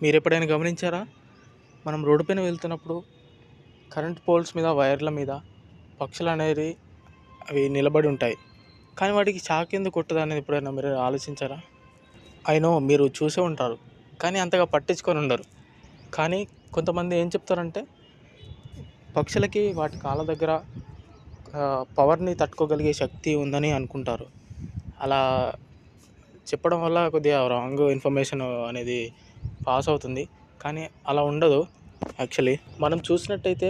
మీరు ఎప్పుడైనా గమనించారా? మనం రోడ్డు పైన వెళ్తున్నప్పుడు కరెంట్ పోల్స్ మీద, వైర్ల మీద పక్షులు అనేవి అవి నిలబడి ఉంటాయి. కానీ వాటికి షాక్ ఎందుకు కొట్టదు అనేది ఎప్పుడైనా మీరు ఆలోచించారా? మీరు చూసే ఉంటారు, కానీ అంతగా పట్టించుకొని ఉండరు. కానీ కొంతమంది ఏం చెప్తారంటే పక్షులకి వాటి కాళ్ళ దగ్గర పవర్ని తట్టుకోగలిగే శక్తి ఉందని అనుకుంటారు. అలా చెప్పడం వల్ల కొద్దిగా రాంగ్ ఇన్ఫర్మేషన్ అనేది పాస్ అవుతుంది. కానీ అలా ఉండదు. యాక్చువల్లీ మనం చూసినట్టయితే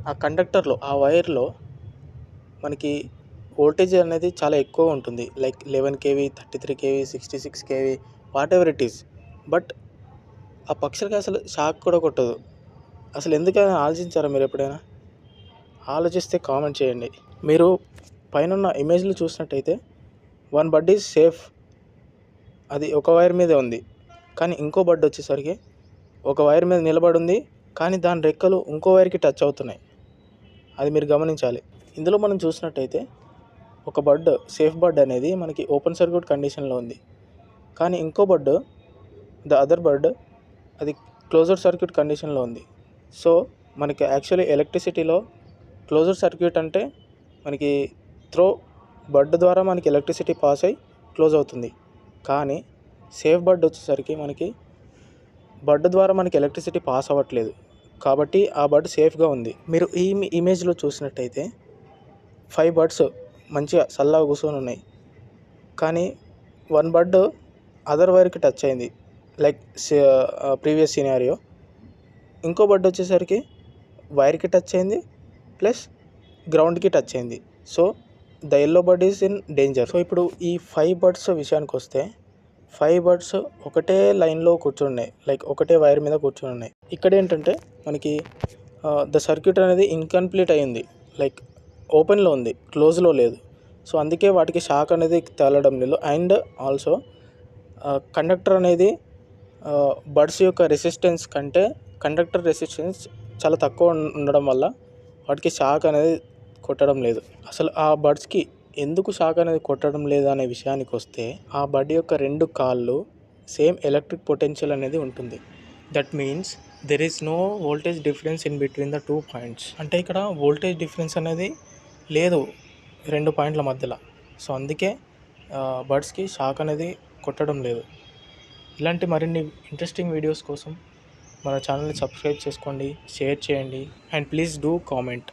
ఆ కండక్టర్లో, ఆ వైర్లో మనకి వోల్టేజ్ అనేది చాలా ఎక్కువ ఉంటుంది. Like 11 KV, 33 KV, 66 KV, what ever it is. But ఆ పక్షులకి అసలు షాక్ కూడా కొట్టదు. అసలు ఎందుకని ఆలోచించారా మీరు ఎప్పుడైనా? ఆలోచిస్తే కామెంట్ చేయండి. మీరు పైనున్న ఇమేజ్లు చూసినట్టయితే వన్ బర్డ్ ఈజ్ సేఫ్, అది ఒక వైర్ మీదే ఉంది. కానీ ఇంకో బర్డ్ వచ్చేసరికి ఒక వైర్ మీద నిలబడి ఉంది, కానీ దాని రెక్కలు ఇంకో వైర్కి టచ్ అవుతున్నాయి. అది మీరు గమనించాలి. ఇందులో మనం చూసినట్టయితే ఒక బర్డ్, సేఫ్ బర్డ్ అనేది మనకి ఓపెన్ సర్క్యూట్ కండిషన్లో ఉంది. కానీ ఇంకో బర్డ్, ద అదర్ బర్డ్, అది క్లోజ్డ్ సర్క్యూట్ కండిషన్లో ఉంది. సో మనకి యాక్చువల్లీ ఎలక్ట్రిసిటీలో క్లోజ్డ్ సర్క్యూట్ అంటే మనకి త్రో బర్డ్ ద్వారా మనకి ఎలక్ట్రిసిటీ పాస్ అయ్యి క్లోజ్ అవుతుంది. కానీ సేఫ్ బర్డ్ వచ్చేసరికి మనకి బర్డ్ ద్వారా మనకి ఎలక్ట్రిసిటీ పాస్ అవ్వట్లేదు, కాబట్టి ఆ బర్డ్ సేఫ్గా ఉంది. మీరు ఈ ఇమేజ్లో చూసినట్టయితే 5 బర్డ్స్ మంచిగా చల్లగా కూర్చొని ఉన్నాయి. కానీ 1 బర్డ్ అదర్ వైర్కి టచ్ అయింది, లైక్ ప్రీవియస్ సినారియో. ఇంకో బర్డ్ వచ్చేసరికి వైర్కి టచ్ అయింది ప్లస్ గ్రౌండ్కి టచ్ అయింది. So the yellow bird is in danger. So ఇప్పుడు ఈ 5 బర్డ్స్ విషయానికి వస్తే 5 బర్డ్స్ ఒకటే లైన్లో కూర్చున్నాయి, లైక్ ఒకటే వైర్ మీద కూర్చొని ఉన్నాయి. ఇక్కడ ఏంటంటే మనకి ద సర్క్యూట్ అనేది ఇన్కంప్లీట్ అయ్యింది, లైక్ ఓపెన్లో ఉంది, క్లోజ్లో లేదు. సో అందుకే వాటికి షాక్ అనేది తగలడం లేదు. అండ్ ఆల్సో కండక్టర్ అనేది బర్డ్స్ యొక్క రెసిస్టెన్స్ కంటే కండక్టర్ రెసిస్టెన్స్ చాలా తక్కువ ఉండడం వల్ల వాటికి షాక్ అనేది కొట్టడం లేదు. అసలు ఆ బర్డ్స్కి ఎందుకు షాక్ అనేది కొట్టడం లేదు అనే విషయానికి వస్తే, ఆ బర్డ్ యొక్క 2 కాళ్ళు సేమ్ ఎలక్ట్రిక్ పొటెన్షియల్ అనేది ఉంటుంది. That means there is no voltage difference in between the 2 points. అంటే ఇక్కడ వోల్టేజ్ డిఫరెన్స్ అనేది లేదు 2 పాయింట్ల మధ్యలో. సో అందుకే బర్డ్స్కి షాక్ అనేది కొట్టడం లేదు. ఇలాంటి మరిన్ని ఇంట్రెస్టింగ్ వీడియోస్ కోసం మన ఛానల్ని సబ్స్క్రైబ్ చేసుకోండి, షేర్ చేయండి, అండ్ ప్లీజ్ డూ కామెంట్.